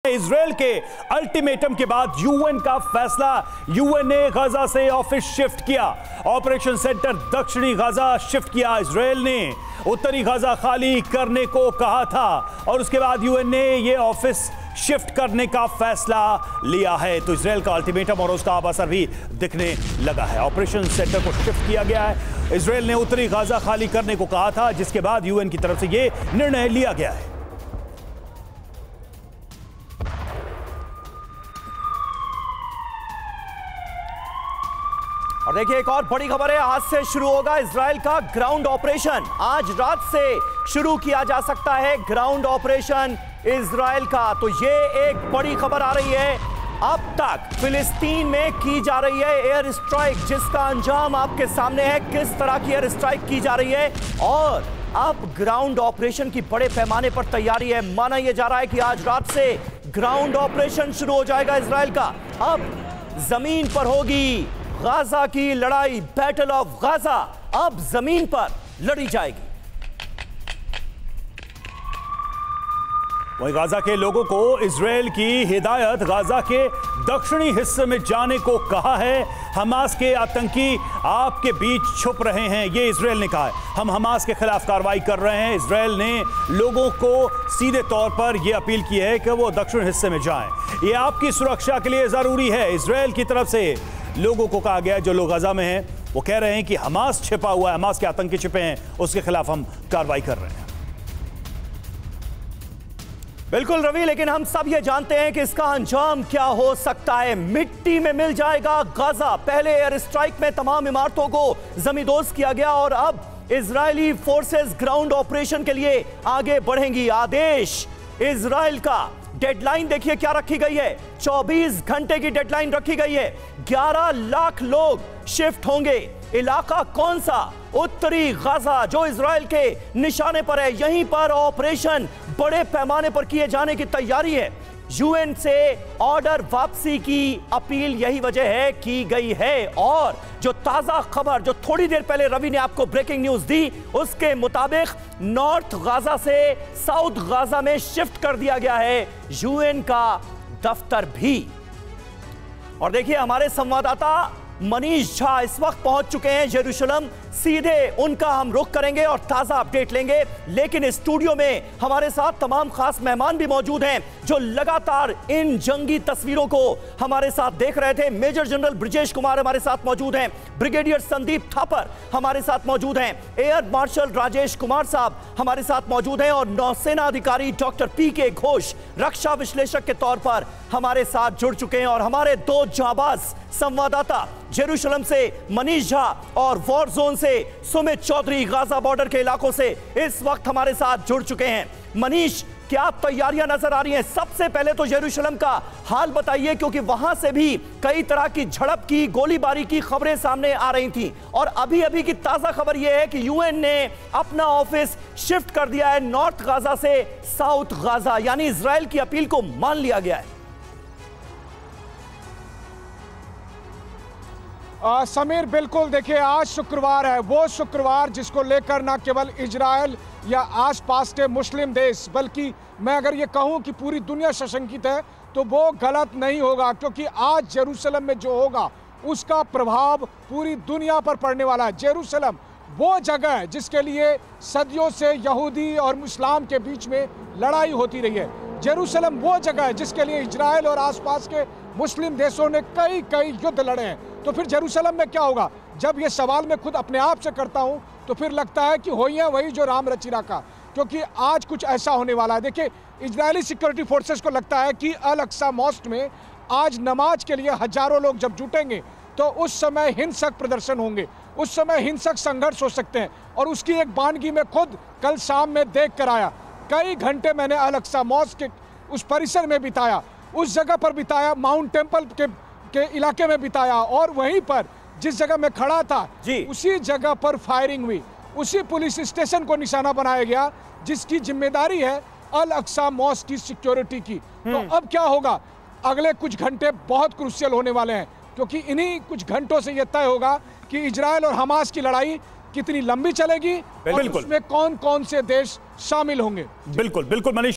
Israel के ultimatum के बाद यूएन का फैसला। यूएन ने गाजा से ऑफिस शिफ्ट किया, ऑपरेशन सेंटर दक्षिणी गाजा शिफ्ट किया। इजराइल ने उत्तरी गाजा खाली करने को कहा था और उसके बाद यूएन ने यह ऑफिस शिफ्ट करने का फैसला लिया है। तो इजराइल का अल्टीमेटम और उसका अब असर भी दिखने लगा है। ऑपरेशन सेंटर को शिफ्ट किया गया है। इजराइल ने उत्तरी गाजा खाली करने को कहा था, जिसके बाद यूएन की तरफ से यह निर्णय लिया गया है। और देखिए, एक और बड़ी खबर है। आज से शुरू होगा इजराइल का ग्राउंड ऑपरेशन। आज रात से शुरू किया जा सकता है ग्राउंड ऑपरेशन इजराइल का। तो ये एक बड़ी खबर आ रही है। अब तक फिलिस्तीन में की जा रही है एयर स्ट्राइक, जिसका अंजाम आपके सामने है। किस तरह की एयर स्ट्राइक की जा रही है और अब ग्राउंड ऑपरेशन की बड़े पैमाने पर तैयारी है। माना यह जा रहा है कि आज रात से ग्राउंड ऑपरेशन शुरू हो जाएगा इजराइल का। अब जमीन पर होगी गाजा की लड़ाई, बैटल ऑफ गाजा अब जमीन पर लड़ी जाएगी। वहीं गाजा के लोगों को इजराइल की हिदायत गाजा के दक्षिणी हिस्से में जाने को कहा है। हमास के आतंकी आपके बीच छुप रहे हैं, ये इजराइल ने कहा है। हम हमास के खिलाफ कार्रवाई कर रहे हैं। इजराइल ने लोगों को सीधे तौर पर यह अपील की है कि वो दक्षिण हिस्से में जाएं। ये आपकी सुरक्षा के लिए जरूरी है। इजराइल की तरफ से लोगों को कहा गया है, जो लोग गाजा में हैं वो कह रहे हैं कि हमास छिपा हुआ है, हमास के आतंकी छिपे हैं, उसके खिलाफ हम कार्रवाई कर रहे हैं। बिल्कुल रवि, लेकिन हम सब ये जानते हैं कि इसका अंजाम क्या हो सकता है। मिट्टी में मिल जाएगा गाजा। पहले एयर स्ट्राइक में तमाम इमारतों को जमींदोज किया गया और अब इजरायली फोर्सेस ग्राउंड ऑपरेशन के लिए आगे बढ़ेंगी। आदेश इजराइल का, डेडलाइन देखिए क्या रखी गई है। 24 घंटे की डेडलाइन रखी गई है। 11 लाख लोग शिफ्ट होंगे। इलाका कौन सा? उत्तरी गाजा, जो इजराइल के निशाने पर है। यहीं पर ऑपरेशन बड़े पैमाने पर किए जाने की तैयारी है। यूएन से ऑर्डर वापसी की अपील यही वजह है की गई है। और जो ताजा खबर जो थोड़ी देर पहले रवि ने आपको ब्रेकिंग न्यूज दी, उसके मुताबिक नॉर्थ गाजा से साउथ गाजा में शिफ्ट कर दिया गया है यूएन का दफ्तर भी। और देखिए, हमारे संवाददाता मनीष झा इस वक्त पहुंच चुके हैं यरूशलेम। सीधे उनका हम रुख करेंगे और ताजा अपडेट लेंगे। लेकिन स्टूडियो में हमारे साथ तमाम खास मेहमान भी मौजूद हैं, जो लगातार इन जंगी तस्वीरों को हमारे साथ देख रहे थे। मेजर जनरल ब्रिजेश कुमार हमारे साथ मौजूद हैं, ब्रिगेडियर संदीप थापर हमारे साथ मौजूद हैं, एयर मार्शल राजेश कुमार साहब हमारे साथ मौजूद हैं और नौसेना अधिकारी डॉक्टर पीके घोष रक्षा विश्लेषक के तौर पर हमारे साथ जुड़ चुके हैं। और हमारे दो जाबाज संवाददाता जेरूशलेम से मनीष झा और वॉर जोन से सुमित चौधरी गाजा बॉर्डर के इलाकों से इस वक्त हमारे साथ जुड़ चुके हैं। मनीष, क्या तैयारियां नजर आ रही हैं? सबसे पहले तो जेरूशलेम का हाल बताइए, क्योंकि वहां से भी कई तरह की झड़प की, गोलीबारी की खबरें सामने आ रही थी। और अभी अभी की ताजा खबर यह है कि यूएन ने अपना ऑफिस शिफ्ट कर दिया है नॉर्थ गाजा से साउथ गाजा, यानी इजराइल की अपील को मान लिया गया है। समीर, बिल्कुल। देखिए, आज शुक्रवार है, वो शुक्रवार जिसको लेकर ना केवल इजराइल या आसपास के मुस्लिम देश, बल्कि मैं अगर ये कहूँ कि पूरी दुनिया सशंकित है तो वो गलत नहीं होगा, क्योंकि आज जेरूशलेम में जो होगा उसका प्रभाव पूरी दुनिया पर पड़ने वाला है। जेरूशलेम वो जगह है जिसके लिए सदियों से यहूदी और इस्लाम के बीच में लड़ाई होती रही है। जेरूशलेम वो जगह है जिसके लिए इजराइल और आसपास के मुस्लिम देशों ने कई युद्ध लड़े हैं। तो फिर जेरूशलेम में क्या होगा? जब ये सवाल मैं खुद अपने आप से करता हूं तो फिर लगता है कि होइए वही जो राम रचिरा का, क्योंकि आज कुछ ऐसा होने वाला है। देखिए, इजरायली सिक्योरिटी फोर्सेस को लगता है कि अल अक्सा मॉस्क में आज नमाज के लिए हजारों लोग जब जुटेंगे तो उस समय हिंसक प्रदर्शन होंगे, उस समय हिंसक संघर्ष हो सकते हैं। और उसकी एक बानगी में खुद कल शाम में देख कर आया। कई घंटे मैंने अल अक्सा मॉस्क के उस परिसर में बिताया, उस जगह पर बिताया, माउंट टेम्पल के इलाके में बिताया। और वहीं पर जिस जगह मैं खड़ा था उसी जगह पर फायरिंग हुई। उसी पुलिस स्टेशन को निशाना बनाया गया जिसकी जिम्मेदारी है अल अक्सा मॉस्क की सिक्योरिटी की। तो अब क्या होगा? अगले कुछ घंटे बहुत क्रूशियल होने वाले हैं, क्योंकि इन्हीं कुछ घंटों से यह तय होगा कि इजराइल और हमास की लड़ाई कितनी लंबी चलेगी और उसमें कौन कौन से देश शामिल होंगे। बिल्कुल बिल्कुल मनीष।